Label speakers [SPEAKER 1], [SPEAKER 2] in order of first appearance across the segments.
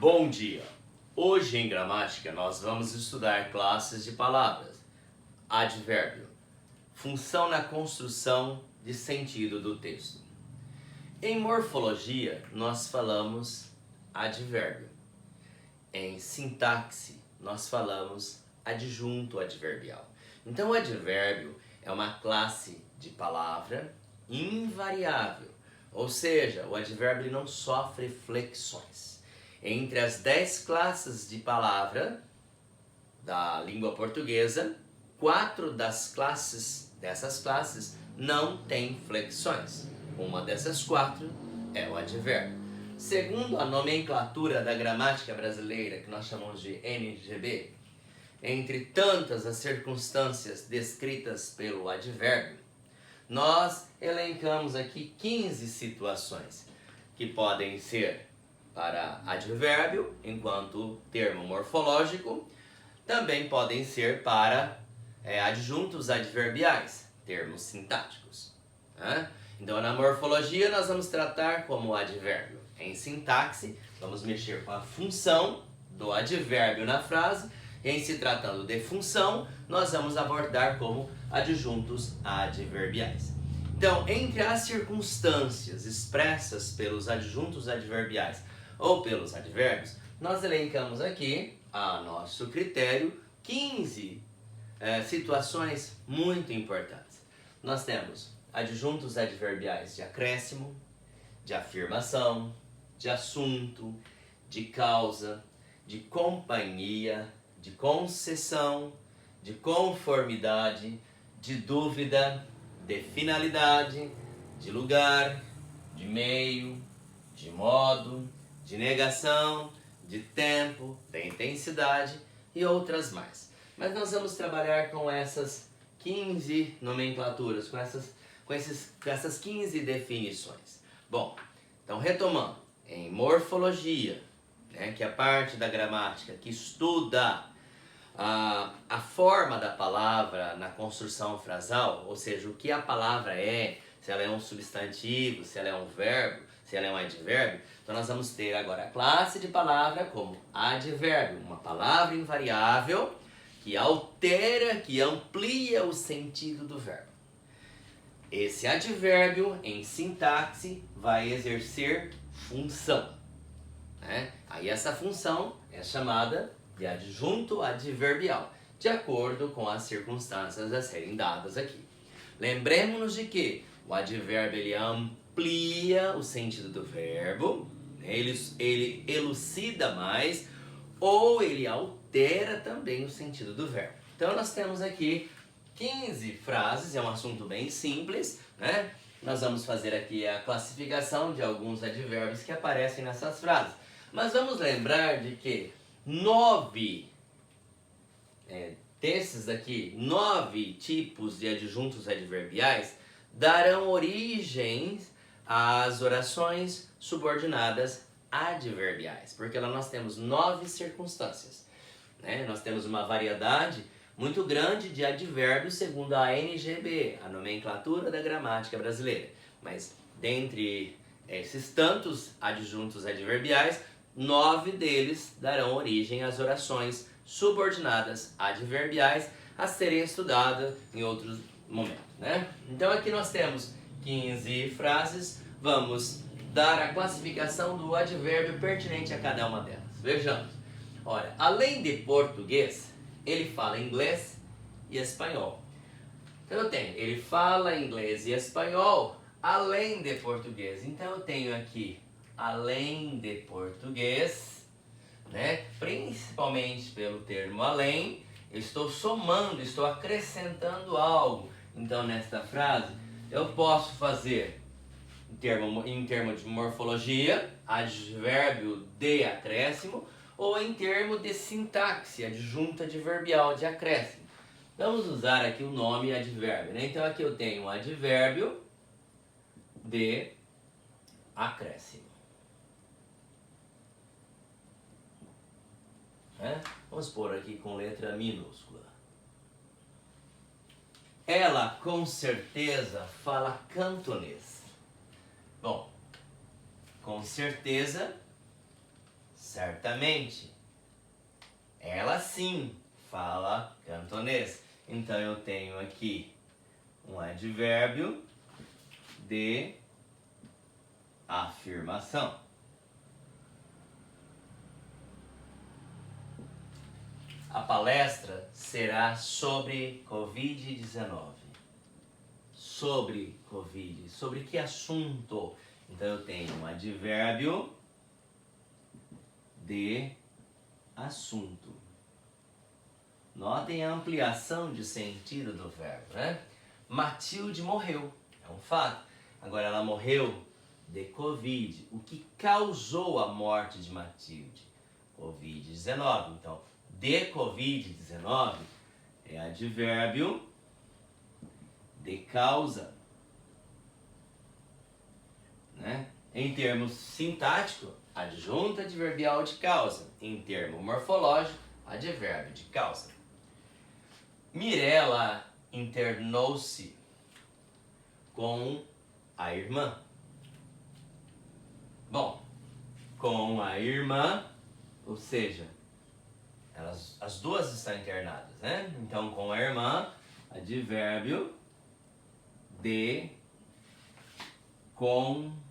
[SPEAKER 1] Bom dia! Hoje em gramática nós vamos estudar classes de palavras, advérbio, função na construção de sentido do texto. Em morfologia nós falamos advérbio. Em sintaxe nós falamos adjunto adverbial. Então o advérbio é uma classe de palavra invariável, ou seja, o advérbio não sofre flexões. Entre as 10 classes de palavra da língua portuguesa, 4 dessas classes não têm flexões. Uma dessas 4 é o advérbio. Segundo a nomenclatura da gramática brasileira, que nós chamamos de NGB, entre tantas as circunstâncias descritas pelo advérbio, nós elencamos aqui 15 situações que podem ser para advérbio, enquanto termo morfológico, também podem ser para adjuntos adverbiais, termos sintáticos. Então, na morfologia, nós vamos tratar como advérbio. Em sintaxe, vamos mexer com a função do advérbio na frase. E em se tratando de função, nós vamos abordar como adjuntos adverbiais. Então, entre as circunstâncias expressas pelos adjuntos adverbiais ou pelos advérbios, nós elencamos aqui, a nosso critério, 15 situações muito importantes. Nós temos adjuntos adverbiais de acréscimo, de afirmação, de assunto, de causa, de companhia, de concessão, de conformidade, de dúvida, de finalidade, de lugar, de meio, de modo, de negação, de tempo, de intensidade e outras mais. Mas nós vamos trabalhar com essas 15 nomenclaturas, com essas 15 definições. Bom, então retomando, em morfologia, que é a parte da gramática que estuda a forma da palavra na construção frasal, ou seja, o que a palavra é, se ela é um substantivo, se ela é um verbo, se ela é um advérbio. Então nós vamos ter agora a classe de palavra como advérbio, uma palavra invariável que altera, que amplia o sentido do verbo. Esse advérbio em sintaxe vai exercer função. Aí essa função é chamada de adjunto adverbial, de acordo com as circunstâncias a serem dadas aqui. Lembremos-nos de que o advérbio ele amplia o sentido do verbo, ele elucida mais ou ele altera também o sentido do verbo. Então nós temos aqui 15 frases, é um assunto bem simples, Nós vamos fazer aqui a classificação de alguns advérbios que aparecem nessas frases. Mas vamos lembrar de que 9 tipos de adjuntos adverbiais darão origem às orações subordinadas adverbiais, porque lá nós temos 9 circunstâncias. Nós temos uma variedade muito grande de advérbios segundo a NGB, a nomenclatura da gramática brasileira. Mas dentre esses tantos adjuntos adverbiais, 9 deles darão origem às orações subordinadas adverbiais a serem estudadas em outros momentos. Então aqui nós temos 15 frases, vamos dar a classificação do advérbio pertinente a cada uma delas. Vejamos. Olha, além de português, ele fala inglês e espanhol. Então eu tenho, ele fala inglês e espanhol além de português. Então eu tenho aqui, além de português, principalmente pelo termo além, eu estou somando, estou acrescentando algo. Então nesta frase eu posso fazer, em termo de morfologia, advérbio de acréscimo, ou em termo de sintaxe, adjunto adverbial de acréscimo. Vamos usar aqui o nome advérbio. Então aqui eu tenho um advérbio de acréscimo. Vamos pôr aqui com letra minúscula. Ela com certeza fala cantonês. Bom, com certeza Certamente. Ela sim fala cantonês. Então eu tenho aqui um advérbio de afirmação. A palestra será sobre Covid-19. Sobre Covid. Sobre que assunto? Então eu tenho um advérbio de assunto. Notem a ampliação de sentido do verbo, né? Matilde morreu, é um fato. Agora ela morreu de Covid. O que causou a morte de Matilde? Covid-19. Então, de Covid-19 é advérbio de causa, né? Em termos sintáticos, adjunta adverbial de causa. Em termo morfológico, advérbio de causa. Mirella internou-se com a irmã. Bom, com a irmã, ou seja, as duas estão internadas, né? Então, com a irmã, advérbio de companhia.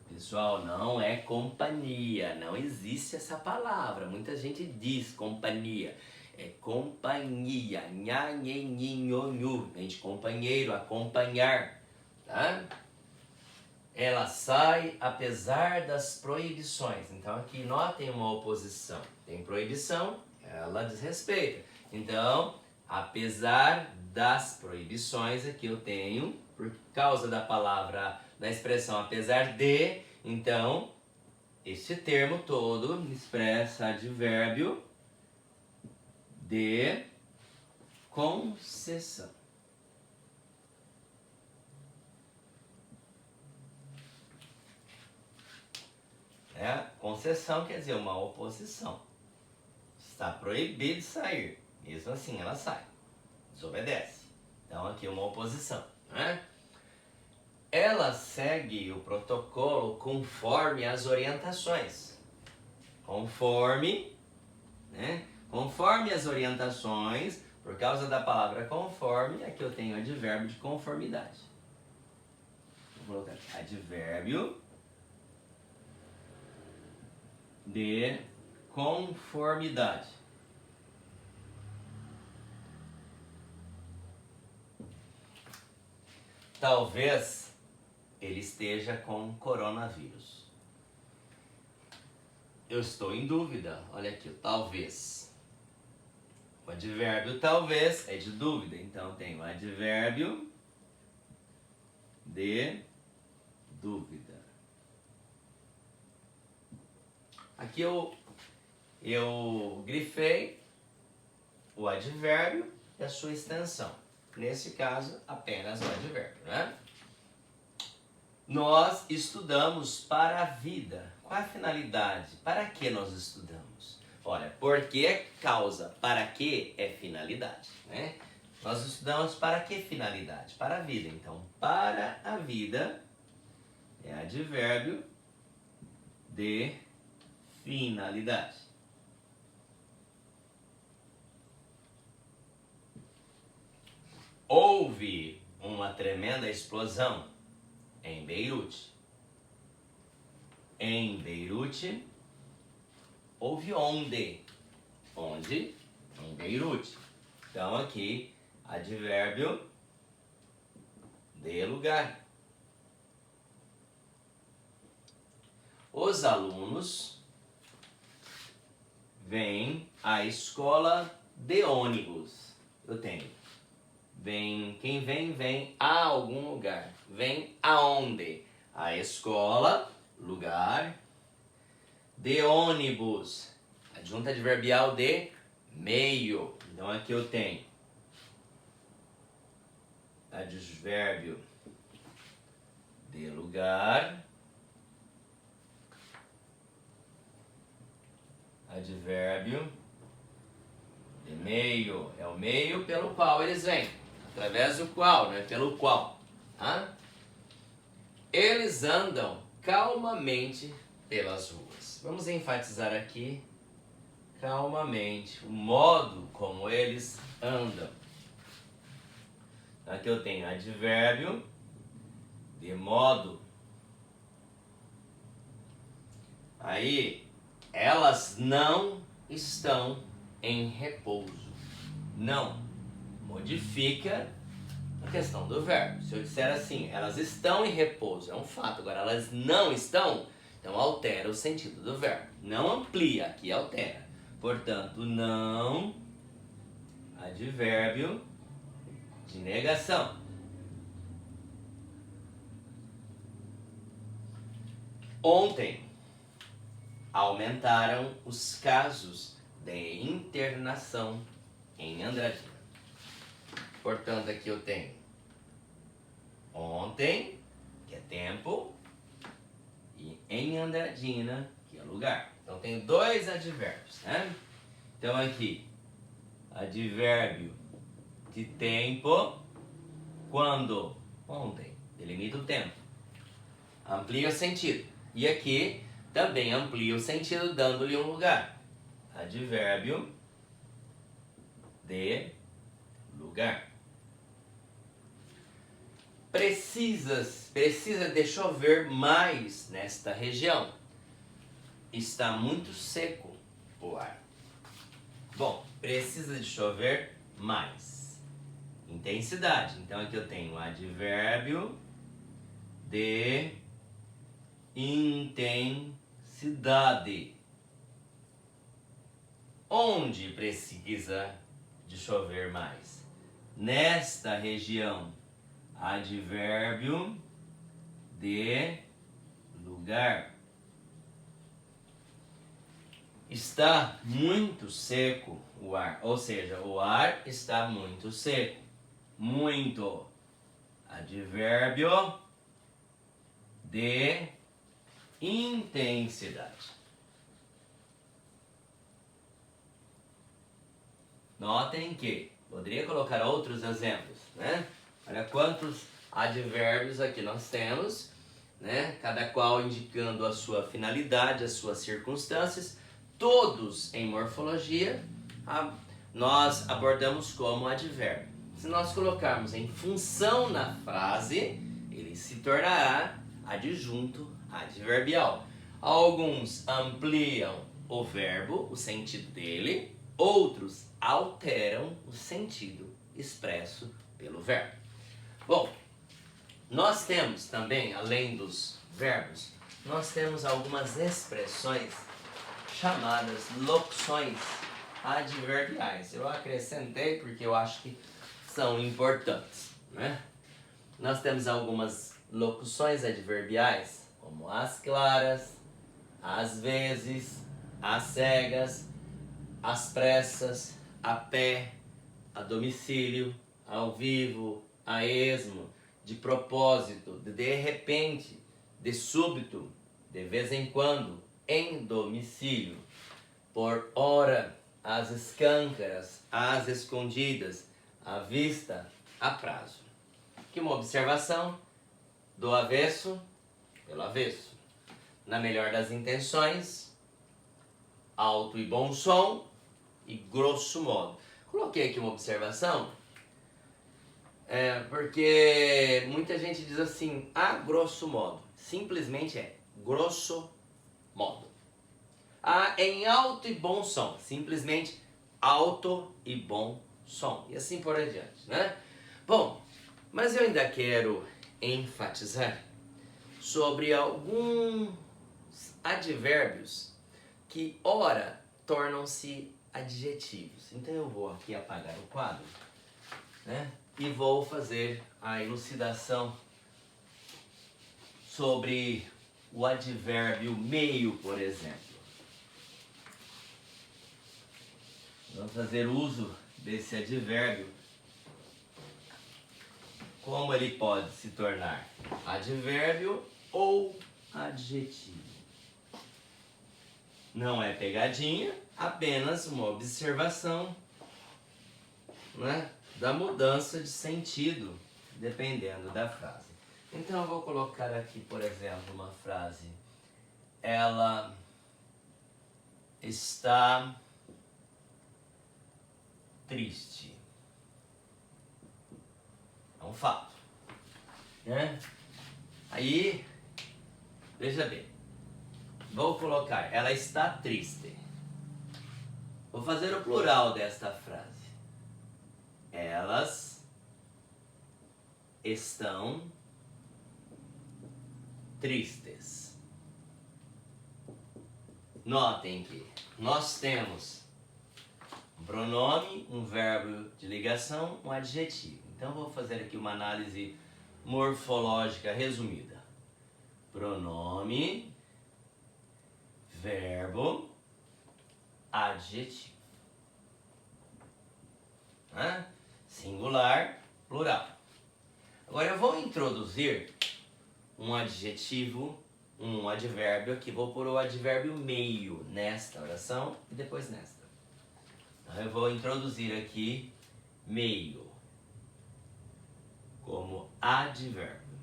[SPEAKER 1] Pessoal, não é companhia, não existe essa palavra. Muita gente diz companhia. É companhia, nha, nhe, nhi, nho, nhu. Vem de companheiro, acompanhar, tá? Ela sai apesar das proibições. Então aqui notem uma oposição. Tem proibição, ela desrespeita. Então, apesar das proibições, aqui eu tenho, por causa da palavra, da expressão apesar de, então, este termo todo expressa advérbio de concessão. Concessão quer dizer uma oposição. Está proibido de sair. Mesmo assim ela sai. Desobedece. Então aqui uma oposição, né? Ela segue o protocolo conforme as orientações. Conforme, né? Conforme as orientações, por causa da palavra conforme, aqui eu tenho advérbio de conformidade. Vou colocar aqui, advérbio de conformidade. Talvez ele esteja com coronavírus. Eu estou em dúvida. Olha aqui, talvez. O advérbio talvez é de dúvida. Então tem o advérbio de dúvida. Aqui eu grifei o advérbio e a sua extensão. Nesse caso, apenas o advérbio, né? Nós estudamos para a vida. Qual a finalidade? Para que nós estudamos? Olha, porque é causa, para que é finalidade, né? Nós estudamos para que finalidade? Para a vida. Então, para a vida é advérbio de finalidade. Houve uma tremenda explosão em Beirute. Em Beirute, houve onde? Onde? Em Beirute. Então aqui, advérbio de lugar. Os alunos vêm à escola de ônibus. Eu tenho. Quem vem a algum lugar. Vem aonde? A escola, lugar, de ônibus. Adjunta adverbial de meio. Então aqui eu tenho advérbio de lugar, advérbio de meio. É o meio pelo qual eles vêm. Através do qual, não é pelo qual. Tá? Eles andam calmamente pelas ruas. Vamos enfatizar aqui calmamente o modo como eles andam. Aqui eu tenho advérbio de modo. Aí, elas não estão em repouso. Não modifica a questão do verbo. Se eu disser assim, elas estão em repouso, é um fato. Agora, elas não estão, então altera o sentido do verbo. Não amplia, aqui altera. Portanto, não, advérbio de negação. Ontem aumentaram os casos de internação em Andradina. Portanto, aqui eu tenho ontem, que é tempo, e em Andradina, que é lugar. Então, tenho dois advérbios, né? Então, aqui, advérbio de tempo, quando? Ontem, delimita o tempo. Amplia o sentido. E aqui, também amplia o sentido, dando-lhe um lugar. Advérbio de lugar. Precisa de chover mais nesta região. Está muito seco o ar. Bom, precisa de chover mais. Intensidade. Então aqui eu tenho advérbio de intensidade. Onde precisa de chover mais? Nesta região. Advérbio de lugar. Está muito seco o ar, ou seja, o ar está muito seco. Muito. Advérbio de intensidade. Notem que poderia colocar outros exemplos, né? Olha quantos advérbios aqui nós temos, né? Cada qual indicando a sua finalidade, as suas circunstâncias, todos em morfologia, nós abordamos como advérbio. Se nós colocarmos em função na frase, ele se tornará adjunto adverbial. Alguns ampliam o verbo, o sentido dele, outros alteram o sentido expresso pelo verbo. Bom, nós temos também, além dos verbos, nós temos algumas expressões chamadas locuções adverbiais. Eu acrescentei porque eu acho que são importantes, né? Nós temos algumas locuções adverbiais, como as claras, às vezes, às cegas, às pressas, a pé, a domicílio, ao vivo, a esmo, de propósito, de repente, de súbito, de vez em quando, em domicílio, por hora, às escâncaras, às escondidas, à vista, a prazo. Aqui uma observação do avesso pelo avesso. Na melhor das intenções, alto e bom som e grosso modo. Coloquei aqui uma observação, porque muita gente diz assim, grosso modo. Simplesmente é grosso modo. Em alto e bom som. Simplesmente alto e bom som. E assim por adiante, né? Bom, mas eu ainda quero enfatizar sobre alguns advérbios que ora tornam-se adjetivos. Então eu vou aqui apagar o quadro, né? E vou fazer a elucidação sobre o advérbio meio, por exemplo. Vamos fazer uso desse advérbio. Como ele pode se tornar advérbio ou adjetivo. Não é pegadinha, apenas uma observação, né, da mudança de sentido, dependendo da frase. Então eu vou colocar aqui, por exemplo, uma frase. Ela está triste. É um fato, né? Aí, veja bem. Vou colocar, ela está triste. Vou fazer o plural desta frase. Elas estão tristes. Notem que nós temos um pronome, um verbo de ligação, um adjetivo. Então vou fazer aqui uma análise morfológica resumida. Pronome, verbo, adjetivo. Singular, plural. Agora eu vou introduzir um adjetivo, um advérbio aqui. Vou pôr o advérbio meio nesta oração e depois nesta. Então eu vou introduzir aqui meio como advérbio.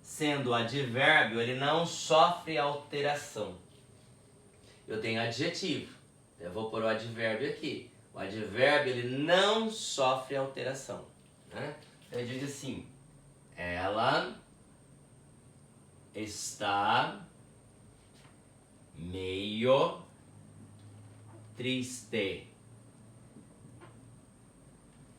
[SPEAKER 1] Sendo advérbio, ele não sofre alteração. Eu tenho adjetivo. Eu vou pôr o advérbio aqui. O advérbio, ele não sofre alteração, né? Eu digo assim, ela está meio triste.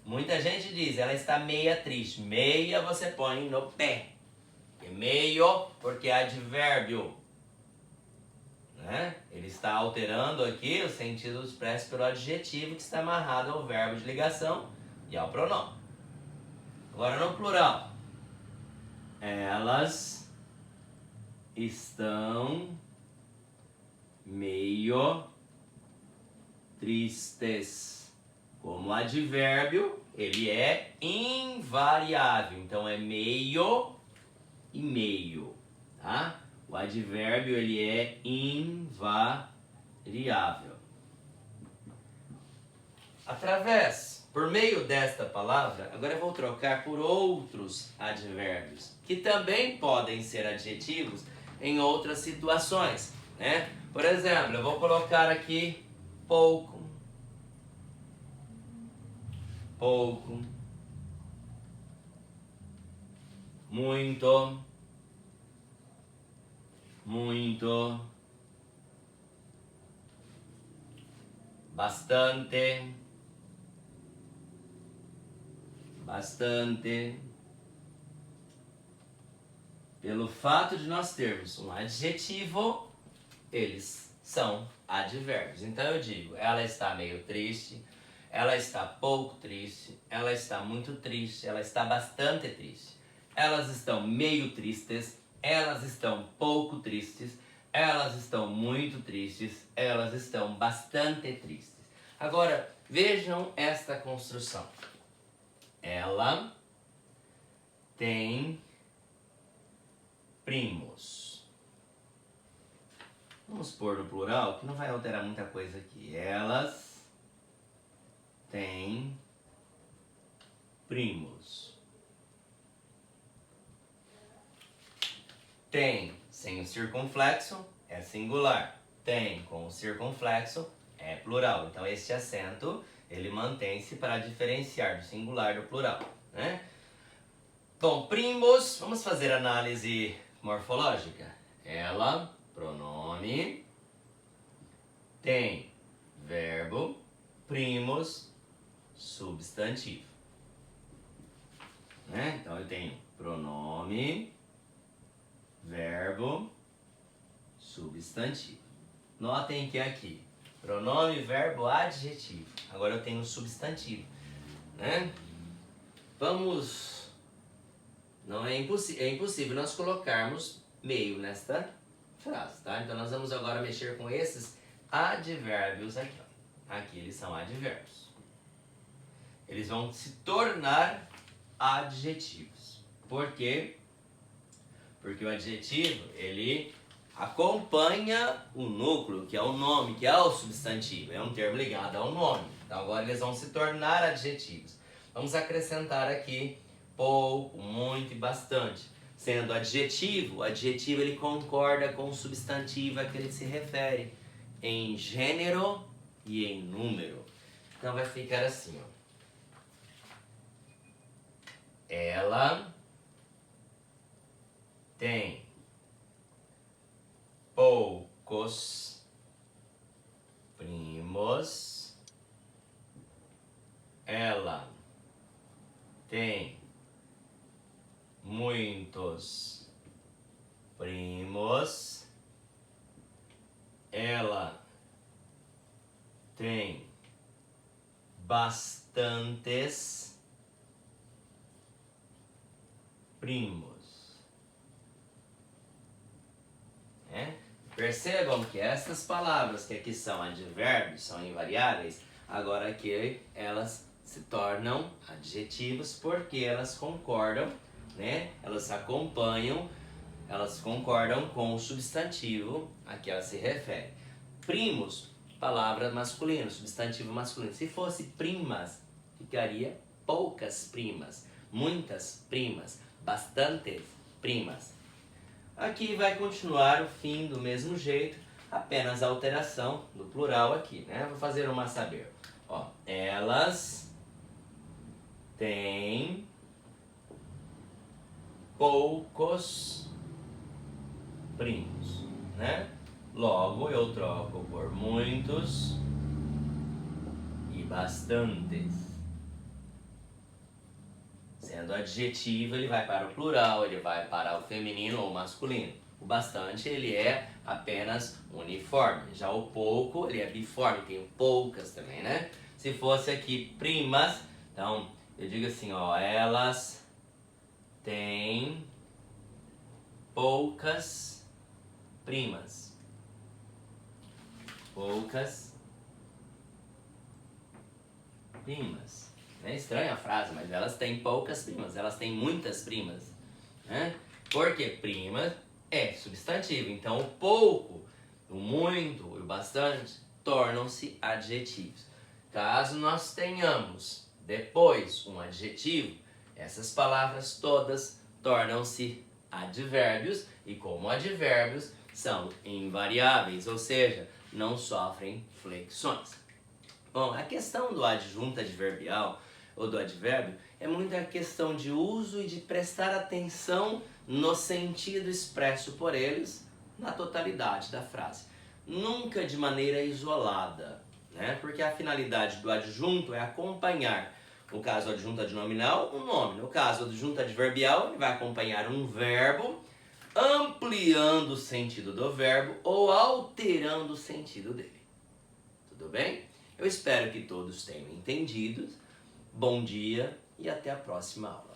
[SPEAKER 1] Muita gente diz, ela está meia triste. Meia você põe no pé. E meio porque é advérbio, né? Ele está alterando aqui o sentido expresso pelo adjetivo que está amarrado ao verbo de ligação e ao pronome. Agora no plural. Elas estão meio tristes. Como advérbio, ele é invariável. Então é meio e meio, tá? O advérbio, ele é invariável. Por meio desta palavra, agora eu vou trocar por outros advérbios, que também podem ser adjetivos em outras situações, né? Por exemplo, eu vou colocar aqui pouco, pouco, muito, muito, bastante, bastante. Pelo fato de nós termos um adjetivo, eles são advérbios. Então eu digo, ela está meio triste, ela está pouco triste, ela está muito triste, ela está bastante triste. Elas estão meio tristes, elas estão pouco tristes, elas estão muito tristes, elas estão bastante tristes. Agora, vejam esta construção. Ela tem primos. Vamos pôr no plural, que não vai alterar muita coisa aqui. Elas têm primos. Tem sem o circunflexo é singular. Tem com o circunflexo é plural. Então este acento ele mantém-se para diferenciar do singular do plural, né? Bom, primos, vamos fazer análise morfológica. Ela, pronome, tem verbo, primos, substantivo, né? Então eu tenho pronome, verbo, substantivo. Notem que aqui, pronome, verbo, adjetivo. Agora eu tenho substantivo, né? Não é impossível nós colocarmos meio nesta frase, tá? Então nós vamos agora mexer com esses advérbios aqui, ó. Aqui eles são advérbios. Eles vão se tornar adjetivos. Por quê? Porque o adjetivo, ele acompanha o núcleo, que é o nome, que é o substantivo. É um termo ligado ao nome. Então agora eles vão se tornar adjetivos. Vamos acrescentar aqui pouco, muito e bastante. Sendo adjetivo, o adjetivo ele concorda com o substantivo a que ele se refere, em gênero e em número. Então vai ficar assim, ó. Ela tem poucos primos. Ela tem muitos primos. Ela tem bastantes primos. Percebam que essas palavras que aqui são advérbios, são invariáveis, agora aqui elas se tornam adjetivos porque elas concordam, né? Elas acompanham, elas concordam com o substantivo a que ela se refere. Primos, palavra masculina, substantivo masculino. Se fosse primas, ficaria poucas primas, muitas primas, bastantes primas. Aqui vai continuar o fim do mesmo jeito, apenas a alteração do plural aqui, né? Vou fazer uma a saber. Ó, elas têm poucos primos, né? Logo eu troco por muitos e bastantes. Sendo adjetivo, ele vai para o plural, ele vai para o feminino ou masculino. O bastante, ele é apenas uniforme. Já o pouco, ele é biforme, tem poucas também, né? Se fosse aqui primas, então eu digo assim, ó, elas têm poucas primas. Poucas primas. É estranha a frase, mas elas têm poucas primas, elas têm muitas primas, né? Porque prima é substantivo, então o pouco, o muito e o bastante tornam-se adjetivos. Caso nós tenhamos depois um adjetivo, essas palavras todas tornam-se advérbios e como advérbios são invariáveis, ou seja, não sofrem flexões. Bom, a questão do adjunto adverbial ou do advérbio é muito a questão de uso e de prestar atenção no sentido expresso por eles na totalidade da frase. Nunca de maneira isolada, né? Porque a finalidade do adjunto é acompanhar, no caso adjunto adnominal, um nome. No caso adjunto adverbial, ele vai acompanhar um verbo, ampliando o sentido do verbo ou alterando o sentido dele. Tudo bem? Eu espero que todos tenham entendido. Bom dia e até a próxima aula.